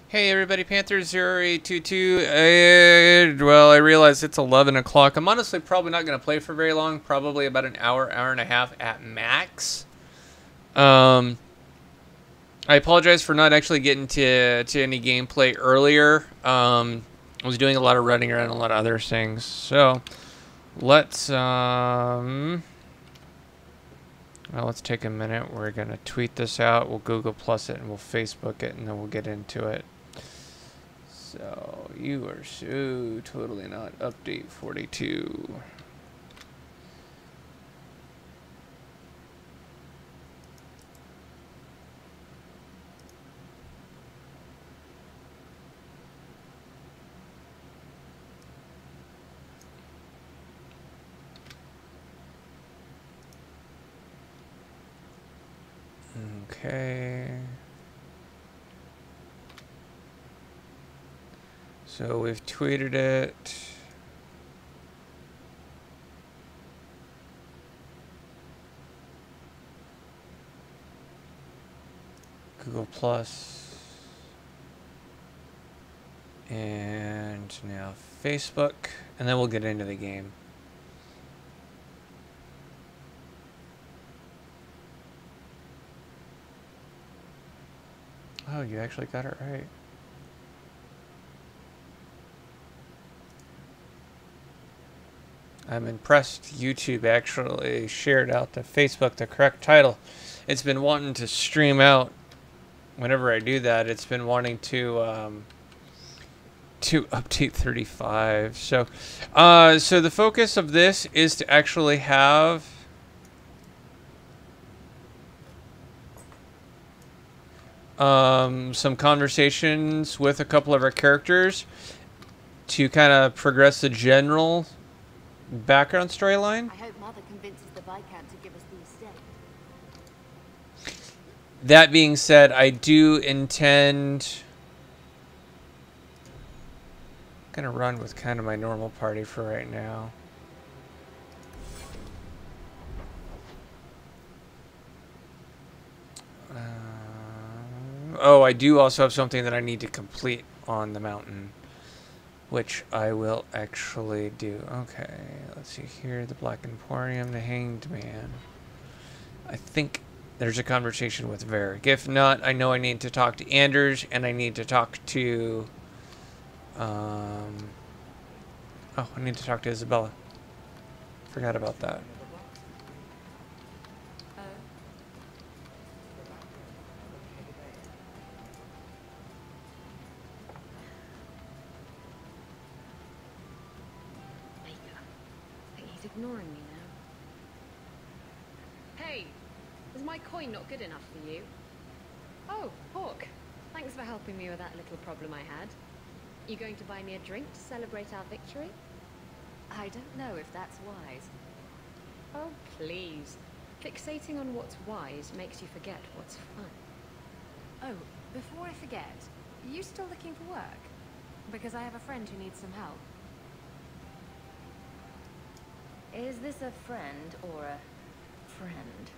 Hey everybody, Panther0822, and well, I realize it's 11 o'clock. I'm honestly probably not going to play for very long, probably about an hour, hour and a half at max. I apologize for not actually getting to any gameplay earlier. I was doing a lot of running around and a lot of other things. So, let's, well, let's take a minute. We're going to tweet this out, we'll Google Plus it, and we'll Facebook it, and then we'll get into it. So, you are so totally not update 42. Okay. So we've tweeted it. Google Plus. And now Facebook. And then we'll get into the game. Oh, you actually got it right. I'm impressed YouTube actually shared out to Facebook the correct title. It's been wanting to stream out whenever I do that. It's been wanting to update 35. So so the focus of this is to actually have some conversations with a couple of our characters to kind of progress the general background storyline. I hope Mother convinces the Viscount to give us the estate. That being said, I do intend gonna run with kind of my normal party for right now. Oh, I do also have something that I need to complete on the mountain, which I will actually do. Okay, let's see here. The Black Emporium, the Hanged Man. I think there's a conversation with Varric. If not, I know I need to talk to Anders, and I need to talk to... oh, I need to talk to Isabella. Forgot about that. Ignoring me now. Hey, is my coin not good enough for you? Oh, Hawk. Thanks for helping me with that little problem I had. You going to buy me a drink to celebrate our victory? I don't know if that's wise. Oh, please. Fixating on what's wise makes you forget what's fun. Oh, before I forget, are you still looking for work? Because I have a friend who needs some help. Is this a friend or a friend?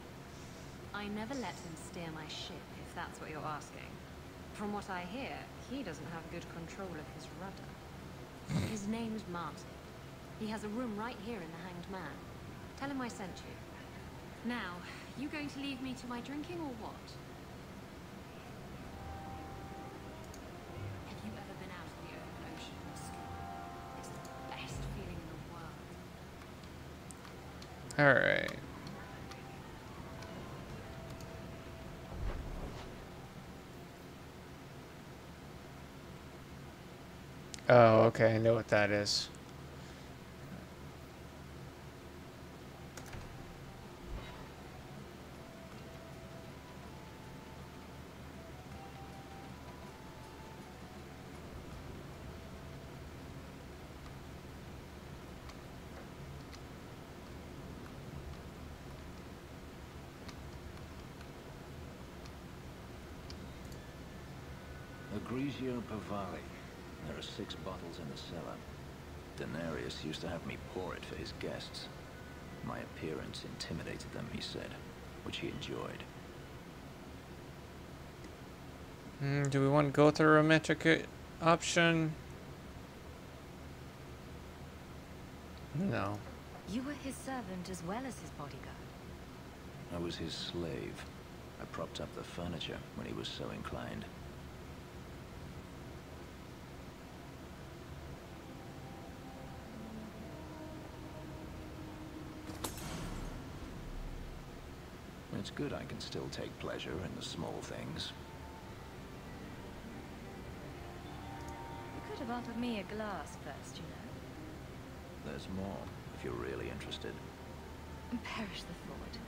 I never let him steer my ship, if that's what you're asking. From what I hear, he doesn't have good control of his rudder. His name's Martin. He has a room right here in the Hanged Man. Tell him I sent you. Now, you going to leave me to my drinking or what? Have you ever been out of the open ocean on a schooner? It's the best feeling in the world. Alright. Oh, okay, I know what that is. Grigio Pavali. There are 6 bottles in the cellar. Denarius used to have me pour it for his guests. My appearance intimidated them, he said, which he enjoyed. Do we want to go with the romantic option? No. You were his servant as well as his bodyguard. I was his slave. I propped up the furniture when he was so inclined. It's good I can still take pleasure in the small things. You could have offered me a glass first, you know. There's more, if you're really interested. Perish the thought.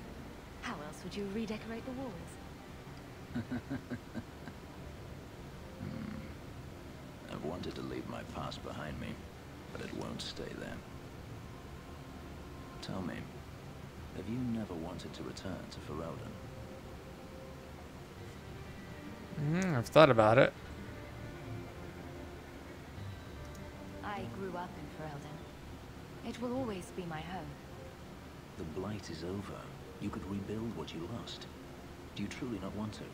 How else would you redecorate the walls? I've wanted to leave my past behind me, but it won't stay there. Tell me, have you never wanted to return to Ferelden? I've thought about it. I grew up in Ferelden. It will always be my home. The Blight is over. You could rebuild what you lost. Do you truly not want to?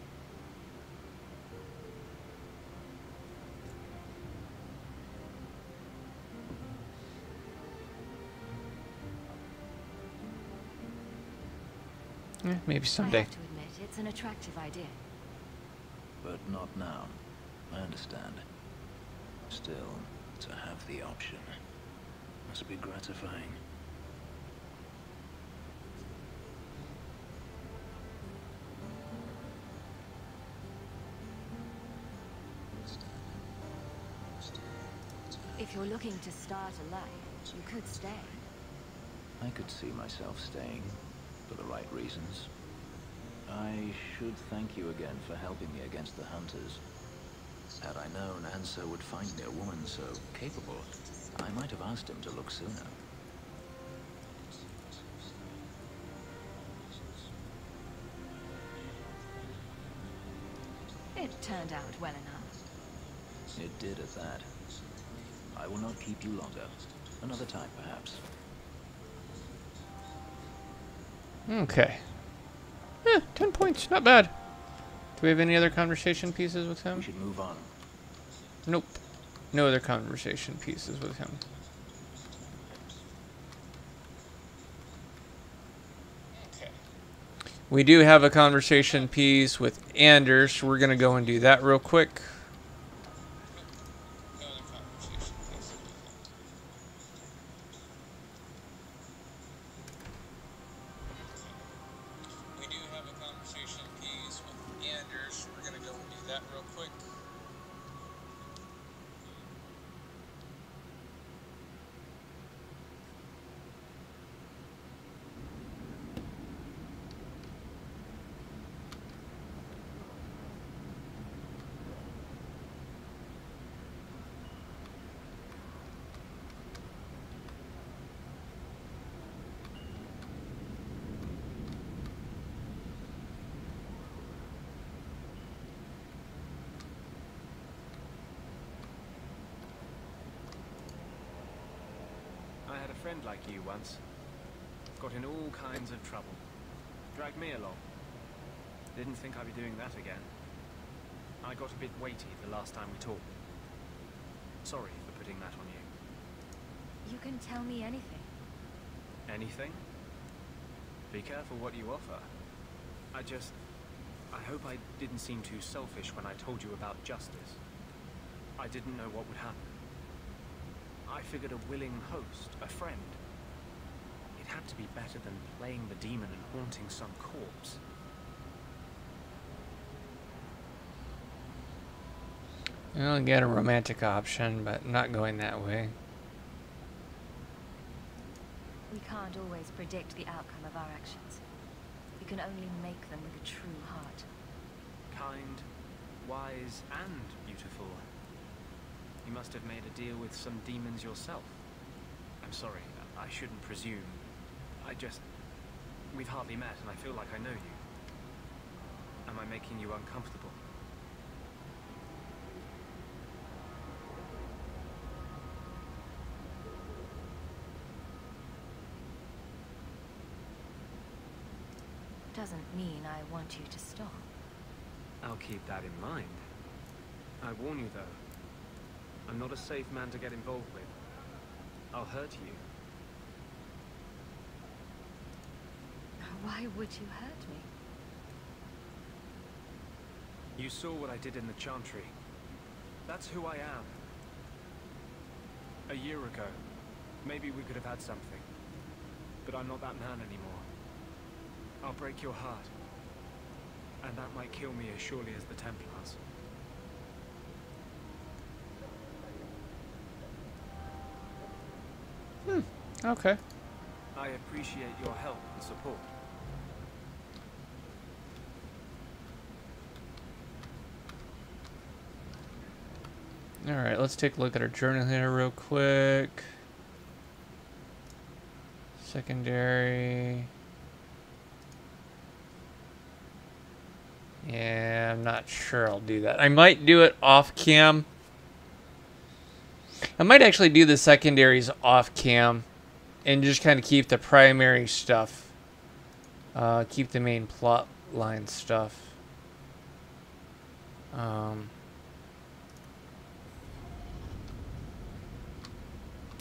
Maybe I someday. have to admit, it's an attractive idea. But not now. I understand. Still, to have the option must be gratifying. If you're looking to start a life, you could stay. I could see myself staying, for the right reasons. I should thank you again for helping me against the hunters. Had I known Ansel would find me a woman so capable, I might have asked him to look sooner. It turned out well enough. It did at that. I will not keep you longer. Another time, perhaps. Okay. 10 points. Not bad. Do we have any other conversation pieces with him? We should move on. Nope. No other conversation pieces with him. Okay. We do have a conversation piece with Anders. So we're going to go and do that real quick. I had a friend like you once. Got in all kinds of trouble. Dragged me along. Didn't think I'd be doing that again. I got a bit weighty the last time we talked. Sorry for putting that on you. You can tell me anything. Anything? Be careful what you offer. I hope I didn't seem too selfish when I told you about justice. I didn't know what would happen. I figured a willing host, a friend. It had to be better than playing the demon and haunting some corpse. I'll get a romantic option, but not going that way. We can't always predict the outcome of our actions. We can only make them with a true heart. Kind, wise, and beautiful. You must have made a deal with some demons yourself. I'm sorry, I shouldn't presume. We've hardly met, and I feel like I know you. Am I making you uncomfortable? Doesn't mean I want you to stop. I'll keep that in mind. I warn you, though. I'm not a safe man to get involved with. I'll hurt you. Why would you hurt me? You saw what I did in the Chantry. That's who I am. A year ago, maybe we could have had something. But I'm not that man anymore. I'll break your heart. And that might kill me as surely as the Templars. Okay. I appreciate your help and support. Alright, let's take a look at our journal here real quick. Secondary. Yeah, I'm not sure I'll do that. I might do it off cam. I might actually do the secondaries off cam and just kind of keep the primary stuff. Keep the main plot line stuff.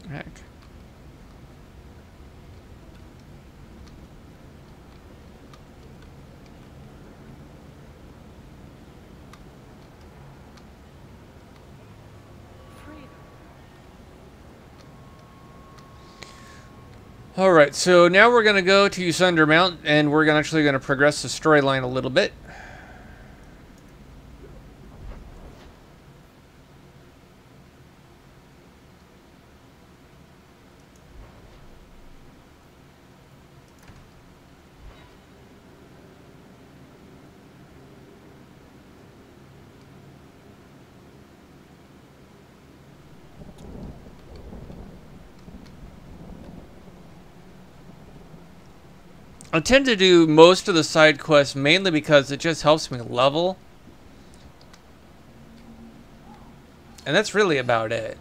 Heck. Alright, so now we're going to go to Sunder Mount, and we're actually going to progress the storyline a little bit. I tend to do most of the side quests mainly because it just helps me level. And that's really about it.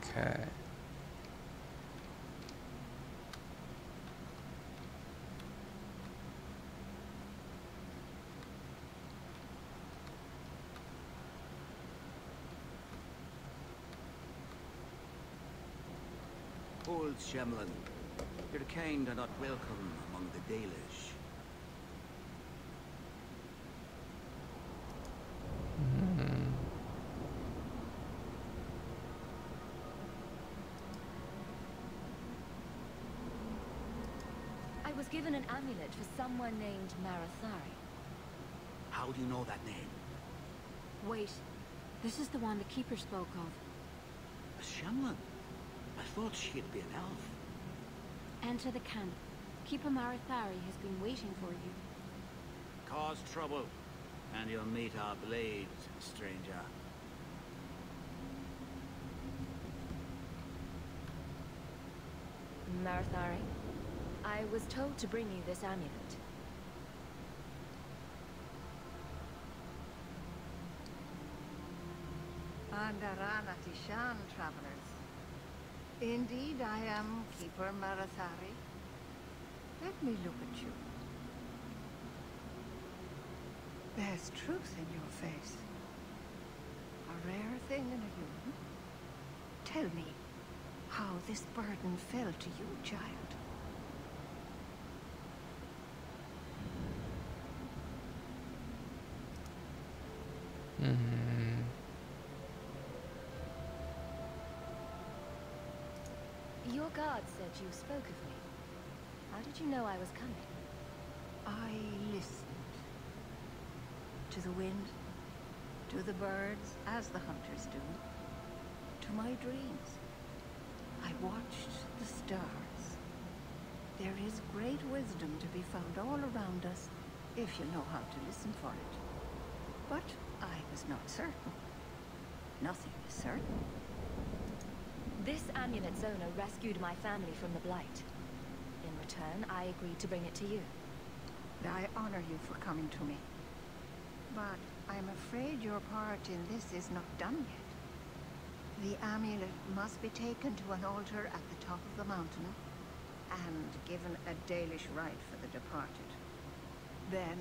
Okay. Old Shemlin, your kind are not welcome among the Dalish. I was given an amulet for someone named Marathari. How do you know that name? Wait, this is the one the Keeper spoke of. A Shemlin? I thought she'd be an elf. Enter the camp. Keeper Marathari has been waiting for you. Cause trouble, and you'll meet our blades, stranger. Marathari, I was told to bring you this amulet. Andarana Tishan, travelers. Indeed, I am Keeper Marathari. Let me look at you. There's truth in your face. A rare thing in a human. Tell me how this burden fell to you, child. Your guard said you spoke of me. How did you know I was coming? I listened. To the wind, to the birds, as the hunters do. To my dreams. I watched the stars. There is great wisdom to be found all around us, if you know how to listen for it. But I was not certain. Nothing is certain. This amulet's owner rescued my family from the Blight. In return, I agreed to bring it to you. I honor you for coming to me. But I'm afraid your part in this is not done yet. The amulet must be taken to an altar at the top of the mountain and given a Dalish rite for the departed. Then,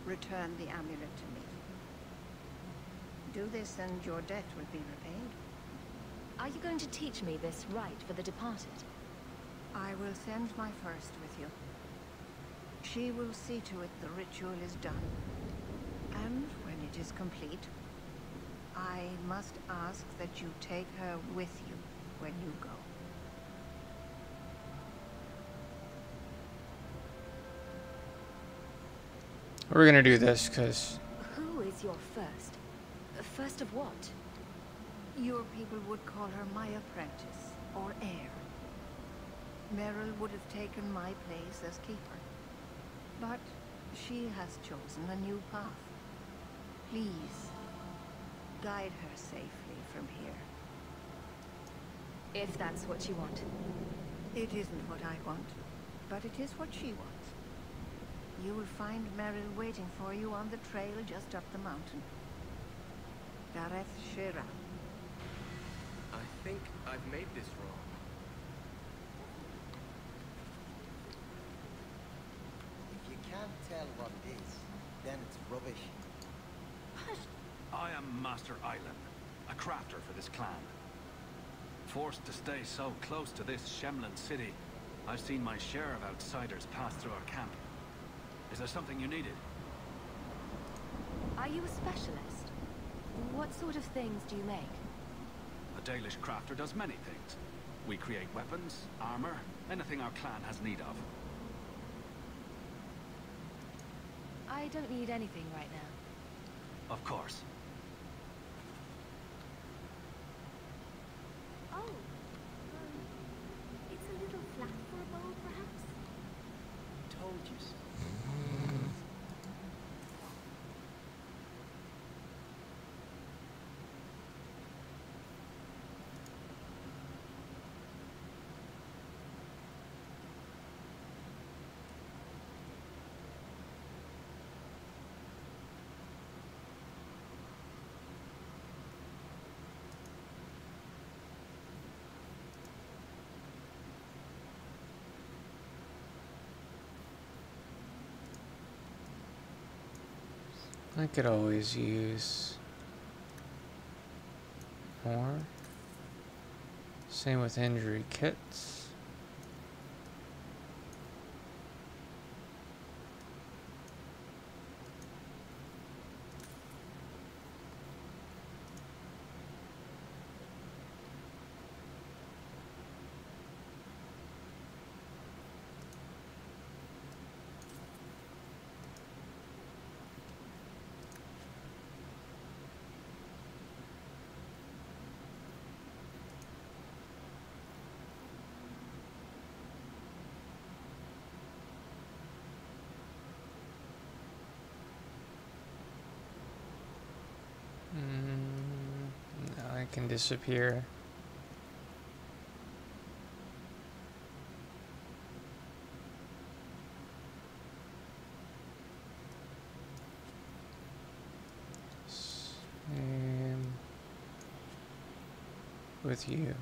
return the amulet to me. Do this and your debt will be repaid. Are you going to teach me this rite for the departed? I will send my first with you. She will see to it the ritual is done. And when it is complete, I must ask that you take her with you when you go. We're gonna do this because Who is your first? First of what? Your people would call her my apprentice, or heir. Meryl would have taken my place as keeper. But she has chosen a new path. Please, guide her safely from here. If that's what you want. It isn't what I want, but it is what she wants. You will find Meryl waiting for you on the trail just up the mountain. Dareth Shira. I think I've made this wrong. If you can't tell what it is, then it's rubbish. I am Master Island, a crafter for this clan. Forced to stay so close to this Shemlin city, I've seen my share of outsiders pass through our camp. Is there something you needed? Are you a specialist? What sort of things do you make? A Dalish crafter does many things. We create weapons, armor, anything our clan has need of. I don't need anything right now. Of course. Oh, it's a little flat for a bowl, perhaps? Told you so. I could always use more. Same with injury kits. I can disappear. Same with you.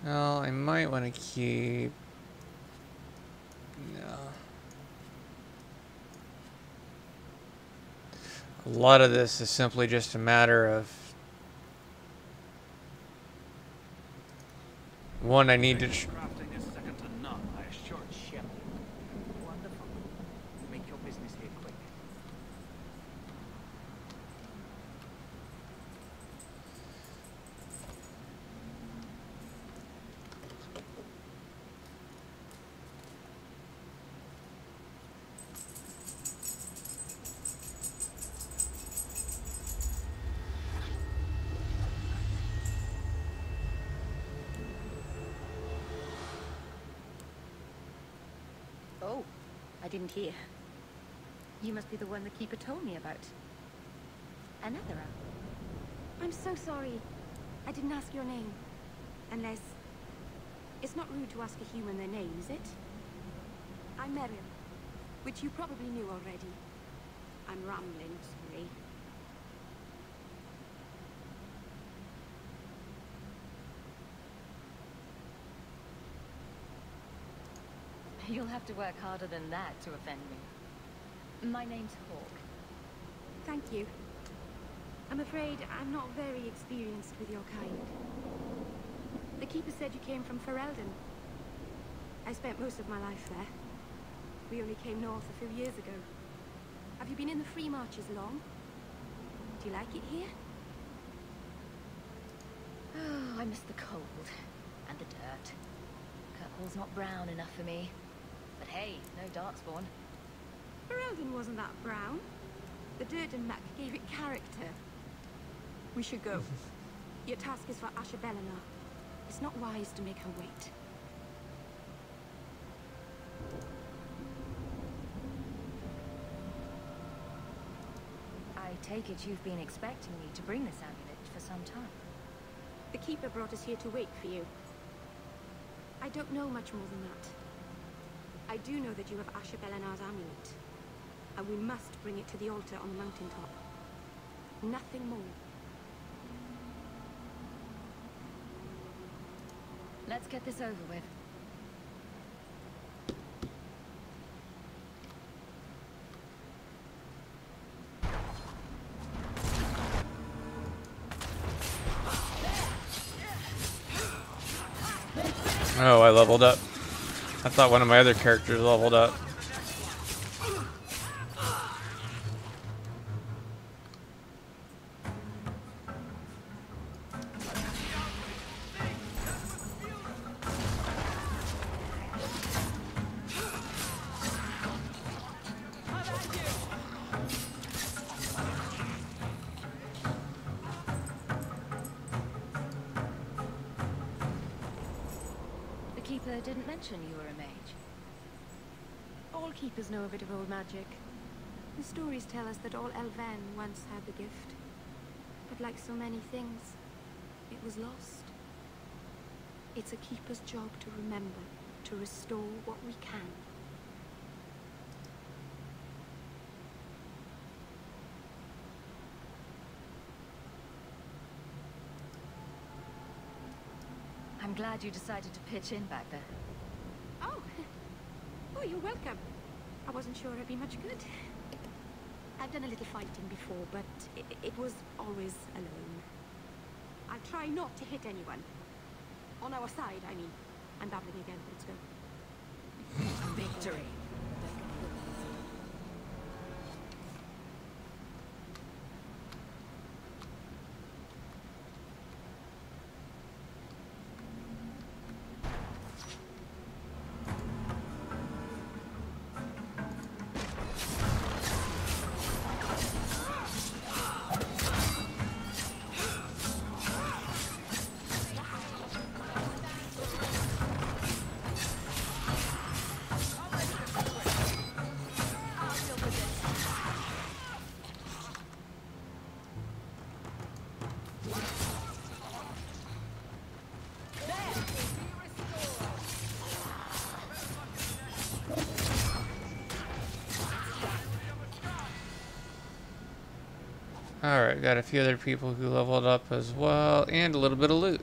Well, I might want to keep... No. A lot of this is simply just a matter of... One, I need to... Crafting is second to none, I assure you. Wonderful. Make your business here quick. I didn't hear. You must be the one the Keeper told me about. Anethera. I'm so sorry. I didn't ask your name. Unless... It's not rude to ask a human their name, is it? I'm Merrill, which you probably knew already. I'm rambling, sorry. You'll have to work harder than that to offend me. My name's Hawke. Thank you. I'm afraid I'm not very experienced with your kind. The Keeper said you came from Ferelden. I spent most of my life there. We only came north a few years ago. Have you been in the Free Marches long? Do you like it here? Oh, I miss the cold. And the dirt. Kirkwall's not brown enough for me. But hey, no Darkspawn. Ferelden wasn't that brown. The dirt and muck gave it character. We should go. Your task is for Asher Bellinar. It's not wise to make her wait. I take it you've been expecting me to bring this amulet for some time. The Keeper brought us here to wait for you. I don't know much more than that. I do know that you have Asher Bellinar's amulet. And we must bring it to the altar on the mountaintop. Nothing more. Let's get this over with. Oh, I leveled up. I thought one of my other characters leveled up. Didn't mention you were a mage. All Keepers know a bit of old magic. The stories tell us that all Elven once had the gift. But like so many things, it was lost. It's a Keeper's job to remember, to restore what we can. I'm glad you decided to pitch in back there. Oh! Oh, you're welcome. I wasn't sure I'd be much good. I've done a little fighting before, but it was always alone. I'll try not to hit anyone. On our side, I mean. I'm babbling again. Let's go. Victory! Alright, got a few other people who leveled up as well, and a little bit of loot.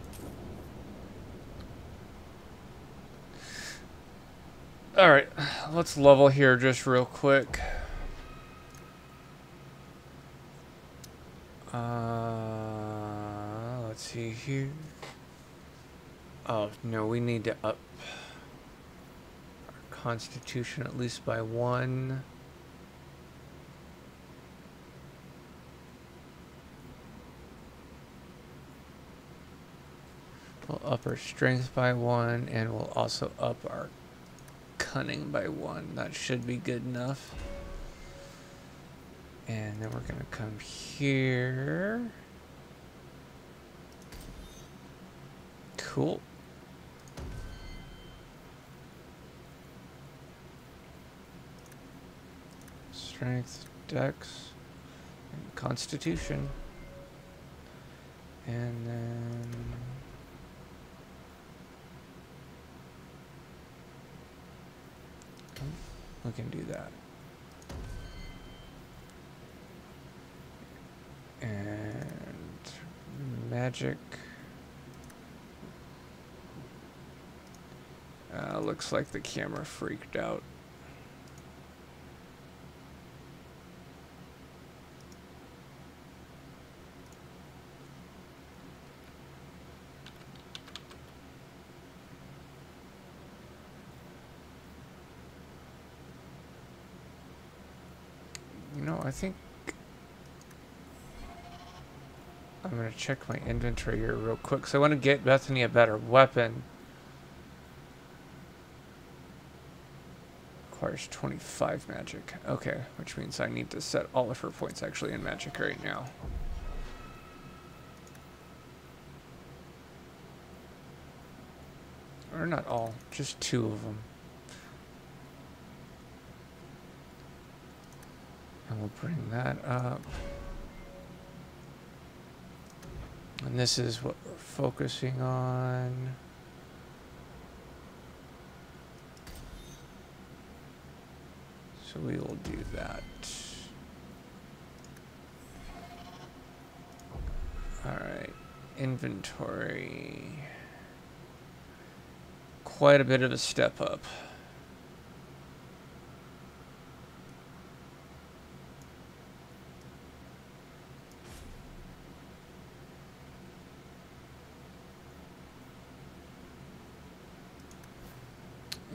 Alright, let's level here just real quick. Let's see here. Oh, no, we need to up our constitution at least by 1. We'll up our strength by 1, and we'll also up our cunning by 1. That should be good enough. And then we're going to come here. Cool. strength, dex, and constitution. And then we can do that. And magic. Looks like the camera freaked out. You know, I think I'm going to check my inventory here real quick. So I want to get Bethany a better weapon. Requires 25 magic. Okay, which means I need to set all of her points actually in magic right now. Or not all, just 2 of them. And we'll bring that up. And this is what we're focusing on. So we will do that. Alright, inventory. Quite a bit of a step up.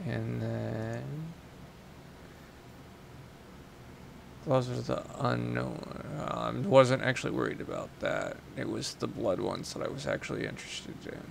And then Gloves of the Unknown. Wasn't actually worried about that. It was the blood ones that I was actually interested in.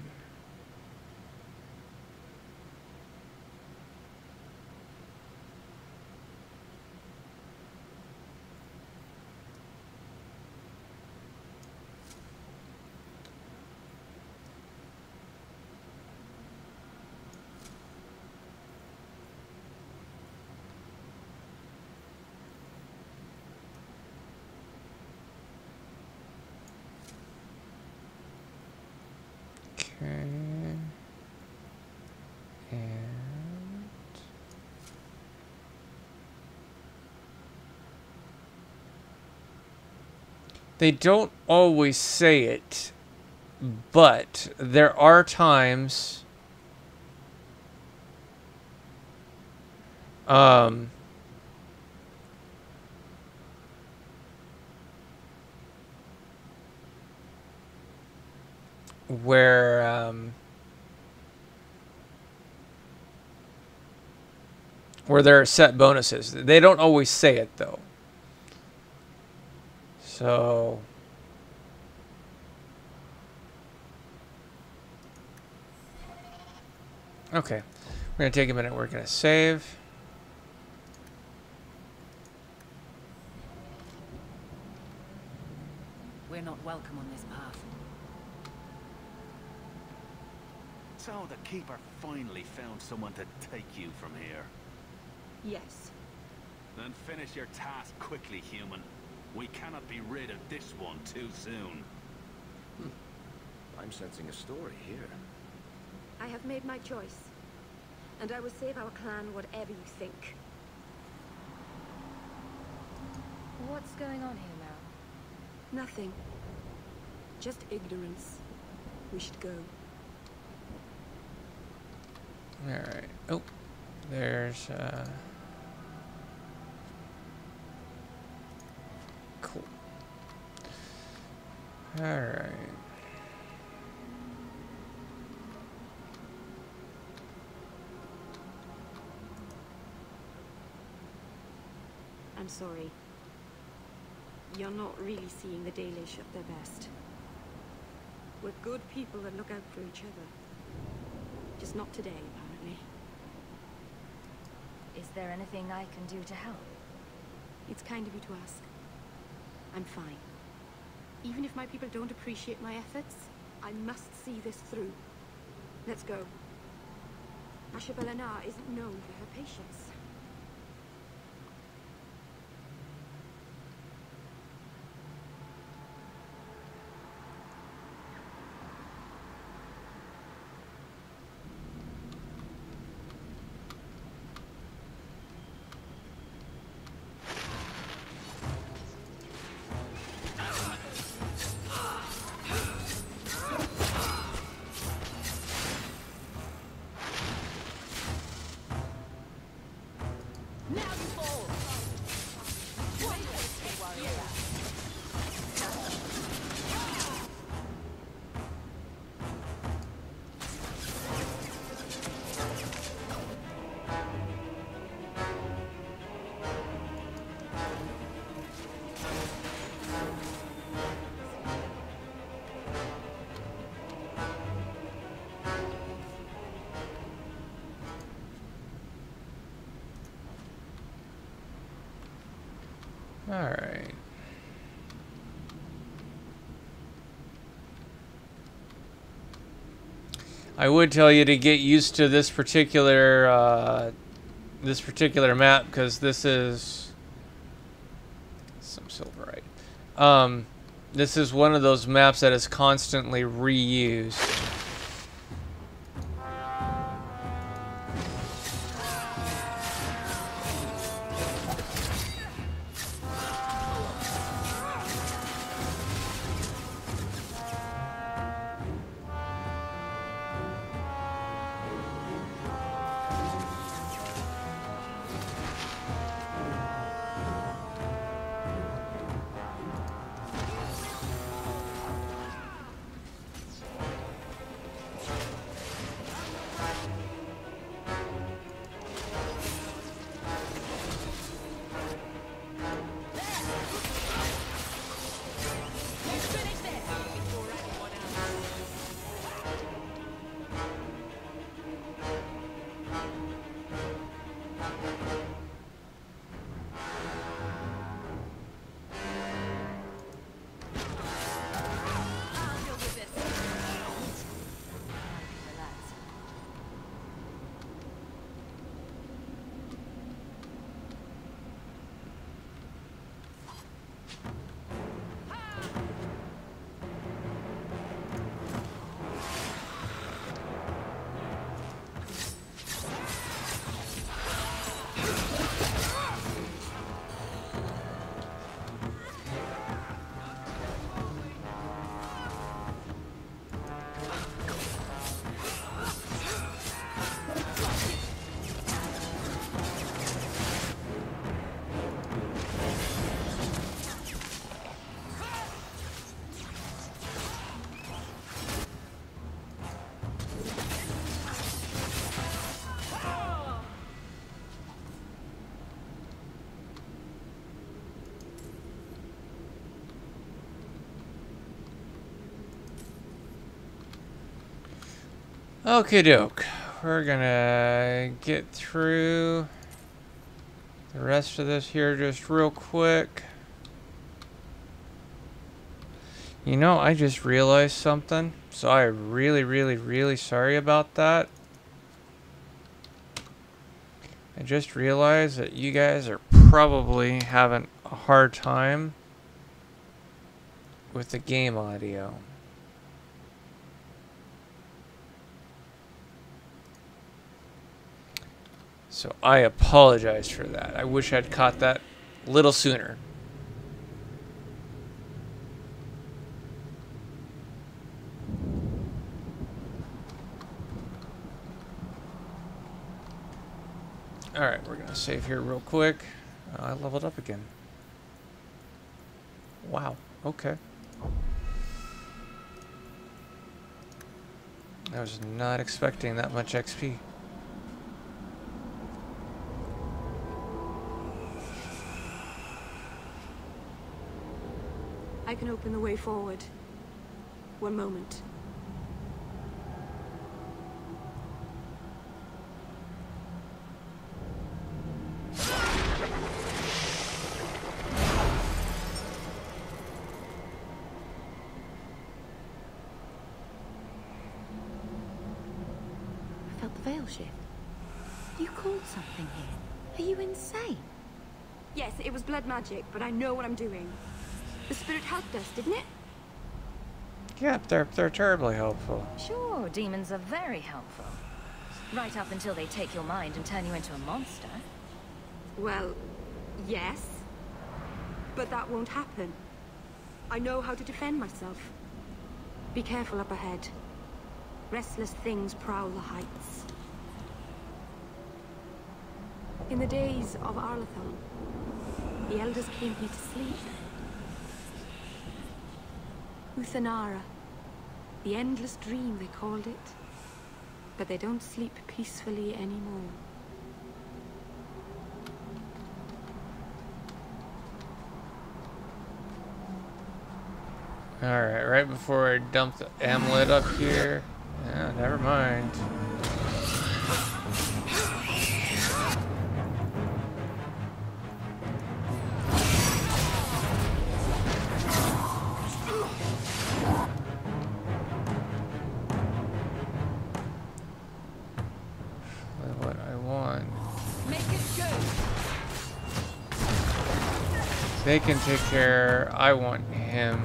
They don't always say it, but there are times where there are set bonuses. They don't always say it though. So okay, we're gonna take a minute. We're gonna save. We're not welcome on this path. So the Keeper finally found someone to take you from here. Yes. Then finish your task quickly, human. We cannot be rid of this one too soon. I'm sensing a story here. I have made my choice. And I will save our clan whatever you think. What's going on here, Meryl? Nothing. Just ignorance. We should go. Alright. Oh, there's cool. Alright. I'm sorry. You're not really seeing the Dalish at their best. We're good people that look out for each other. Just not today, apparently. Is there anything I can do to help? It's kind of you to ask. I'm fine. Even if my people don't appreciate my efforts, I must see this through. Let's go. Asha Belenar isn't known for her patience. Alright. I would tell you to get used to this particular map, because this is some silverite. This is one of those maps that is constantly reused. Okie doke. We're gonna get through the rest of this here just real quick. You know, I just realized something, so I'm really sorry about that. I just realized that you guys are probably having a hard time with the game audio. So I apologize for that. I wish I'd caught that a little sooner. Alright, we're going to save here real quick. I leveled up again. Wow, okay. I was not expecting that much XP. I can open the way forward. One moment. I felt the veil shift. You called something here. Are you insane? Yes, it was blood magic, but I know what I'm doing. The spirit helped us, didn't it? Yeah, they're terribly helpful. Sure, demons are very helpful. Right up until they take your mind and turn you into a monster. Well, yes. But that won't happen. I know how to defend myself. Be careful up ahead. Restless things prowl the heights. In the days of Arlathon, the elders came here to sleep. Uthanara. The endless dream, they called it. But they don't sleep peacefully anymore. Alright, right before I dump the amulet up here. Yeah, never mind. They can take care. I want him.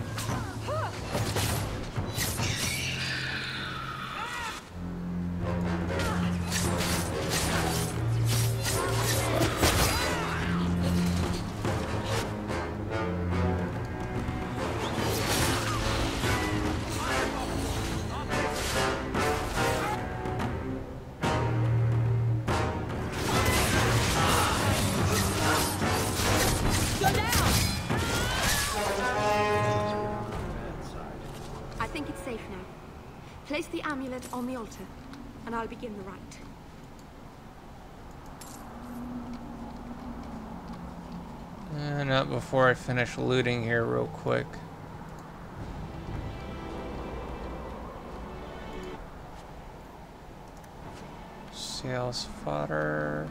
Place the amulet on the altar, and I'll begin the rite. Not before I finish looting here real quick. Sales fodder.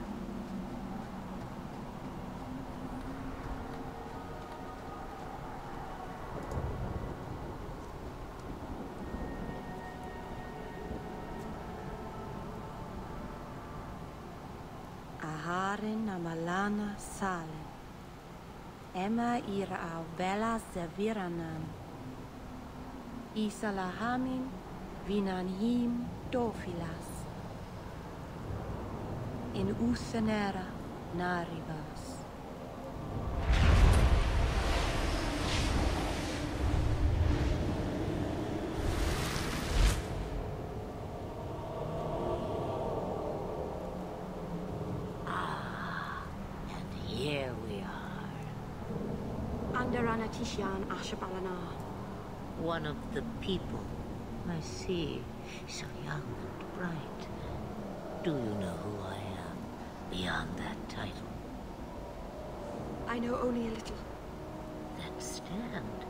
Aharin amalana sale. Emma ira au bella zaviranan. Isalahamin vinanhim dofilas. In uthenera naribas. Under Anatishan Ashbalana. One of the people. I see. So young and bright. Do you know who I am, beyond that title? I know only a little. Then stand.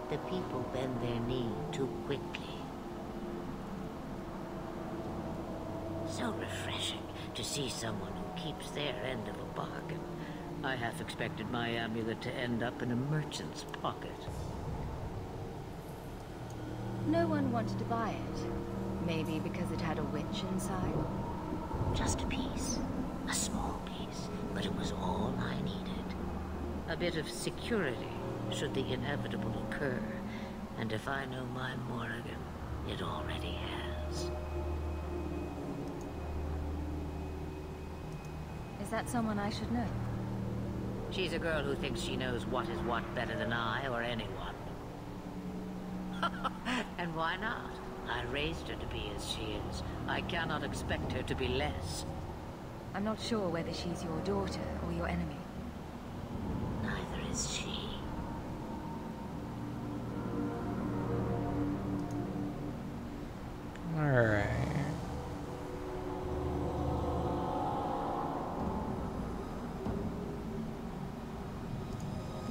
The people bend their knee too quickly. So refreshing to see someone who keeps their end of a bargain. I half expected my amulet to end up in a merchant's pocket. No one wanted to buy it. Maybe because it had a witch inside? Just a piece. A small piece. But it was all I needed. A bit of security, should the inevitable occur. And if I know my Morrigan, it already has. Is that someone I should know? She's a girl who thinks she knows what is what better than I or anyone. And why not? I raised her to be as she is. I cannot expect her to be less. I'm not sure whether she's your daughter or your enemy. Neither is she. Alright.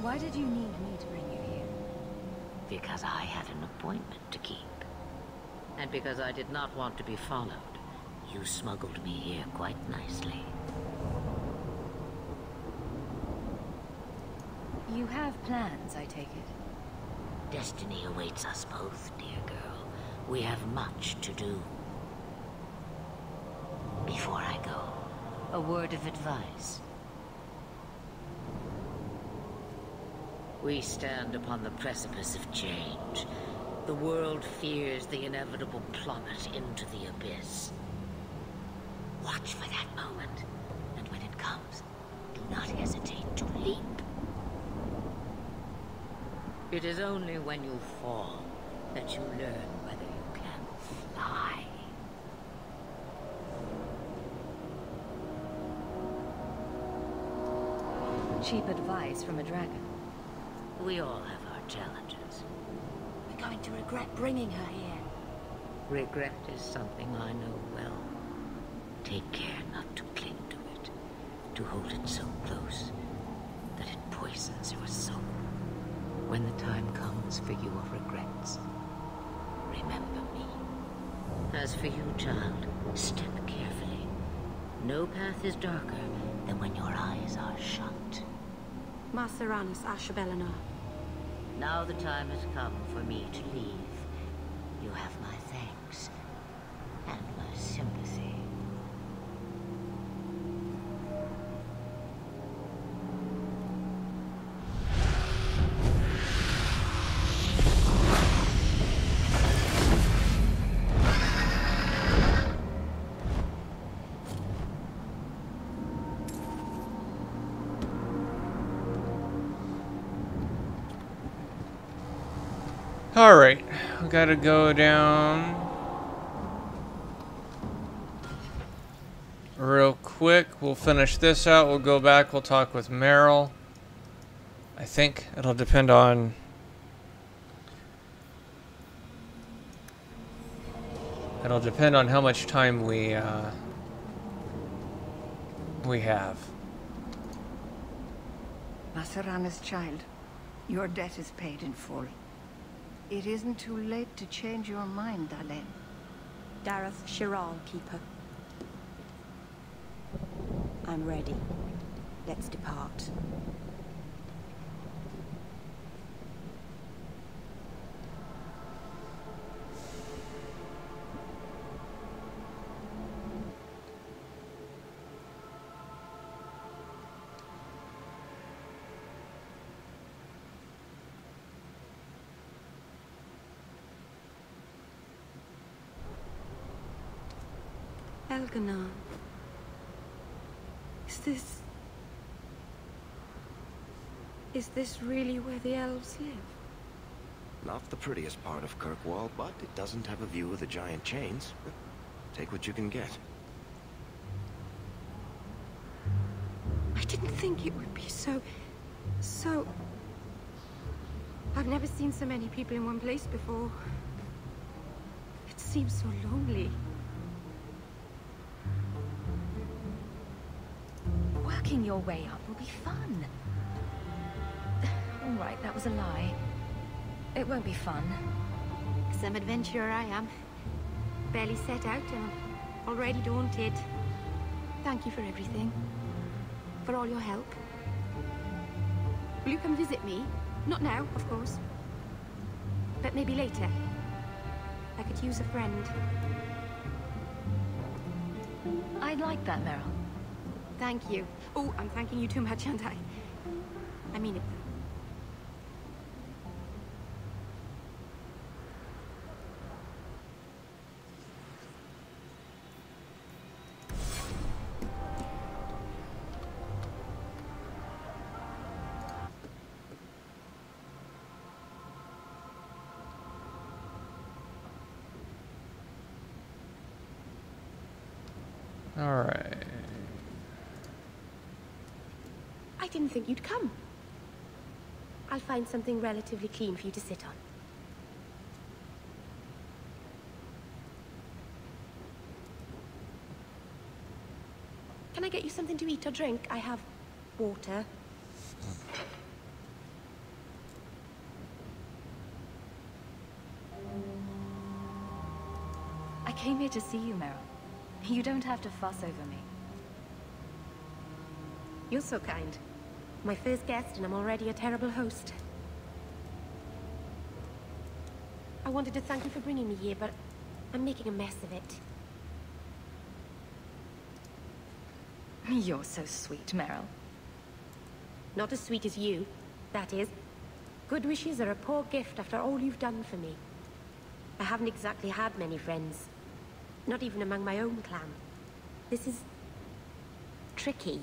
Why did you need me to bring you here? Because I had an appointment to keep. And because I did not want to be followed, you smuggled me here quite nicely. You have plans, I take it? Destiny awaits us both, dear girl. We have much to do. Before I go, a word of advice. We stand upon the precipice of change. The world fears the inevitable plummet into the abyss. Watch for that moment, and when it comes, do not hesitate to leap. It is only when you fall that you learn whether you can fly. Cheap advice from a dragon. We all have our challenges. We're going to regret bringing her here. Regret is something I know well. Take care not to cling to it, to hold it so close that it poisons your soul. When the time comes for your regrets, remember me. As for you, child, step carefully. No path is darker than when your eyes are shut. Maceranus Ashbelana. Now the time has come for me to leave. You have my thanks and my sympathy. Alright, we gotta go down real quick. We'll finish this out. We'll go back. We'll talk with Meryl. I think it'll depend on... It'll depend on how much time we have. Masarana's child, your debt is paid in full. It isn't too late to change your mind, Dalen. Dareth Shiral, Keeper. I'm ready. Let's depart. Elganar. Is this really where the elves live? Not the prettiest part of Kirkwall, but it doesn't have a view of the giant chains. Take what you can get. I didn't think it would be so... I've never seen so many people in one place before. It seems so lonely. Working your way up will be fun. All right, that was a lie. It won't be fun. Some adventurer I am. Barely set out and I'm already daunted. Thank you for everything. For all your help. Will you come visit me? Not now, of course. But maybe later. I could use a friend. I'd like that, Meryl. Thank you. Oh, I'm thanking you too much, aren't I? I mean it. All right. I didn't think you'd come. I'll find something relatively clean for you to sit on. Can I get you something to eat or drink? I have water. I came here to see you, Meryl. You don't have to fuss over me. You're so kind. My first guest, and I'm already a terrible host. I wanted to thank you for bringing me here, but I'm making a mess of it. You're so sweet, Meryl. Not as sweet as you, that is. Good wishes are a poor gift after all you've done for me. I haven't exactly had many friends. Not even among my own clan. This is... tricky.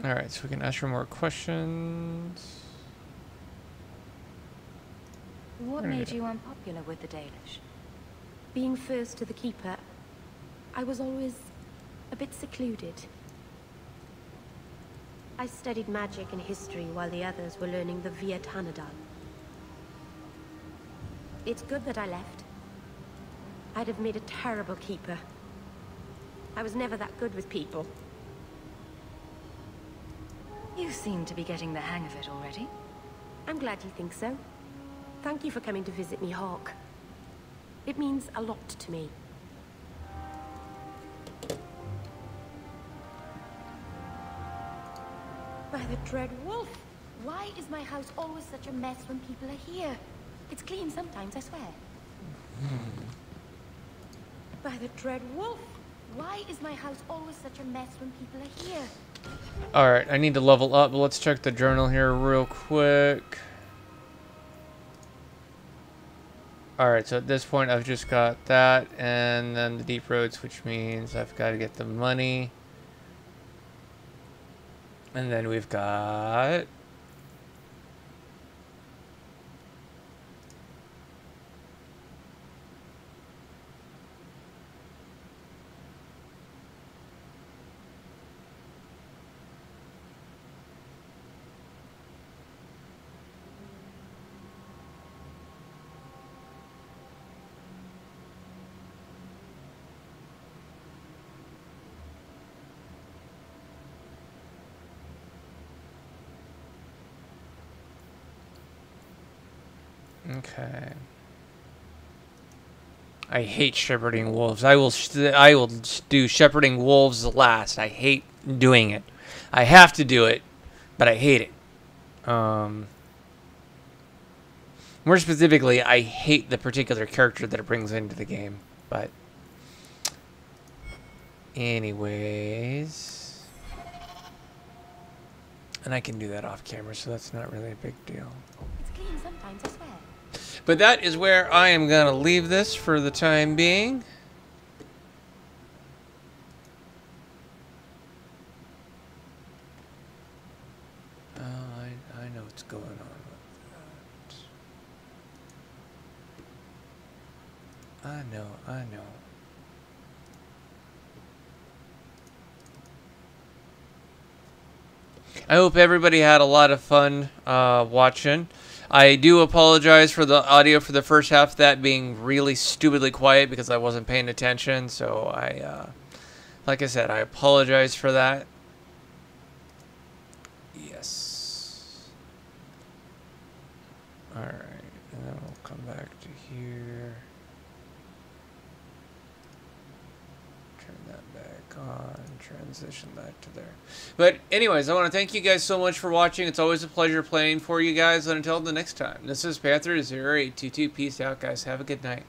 Alright, so we can ask her more questions. What made you unpopular with the Dalish? Being first to the Keeper, I was always a bit secluded. I studied magic and history while the others were learning the Via Tanadal. It's good that I left. I'd have made a terrible Keeper. I was never that good with people. You seem to be getting the hang of it already. I'm glad you think so. Thank you for coming to visit me, Hawke. It means a lot to me. By the Dread Wolf! Why is my house always such a mess when people are here? It's clean sometimes, I swear. By the Dread Wolf! Why is my house always such a mess when people are here? Alright, I need to level up, but let's check the journal here real quick. Alright, so at this point I've just got that, and then the deep roads, which means I've got to get the money. And then we've got Okay. I hate shepherding wolves. I will do shepherding wolves last. I hate doing it. I have to do it, but I hate it. More specifically, I hate the particular character that it brings into the game. But anyways, and I can do that off camera, so that's not really a big deal. It's clean sometimes, I swear. But that is where I am going to leave this for the time being. I know what's going on with that. I know. I hope everybody had a lot of fun watching. I do apologize for the audio for the first half, that being really stupidly quiet because I wasn't paying attention. So like I said, I apologize for that. Yes. All right, and then we'll come back to here. Turn that back on, transition that to there. But anyways, I want to thank you guys so much for watching. It's always a pleasure playing for you guys. And until the next time, this is Panther 0822. Peace out, guys. Have a good night.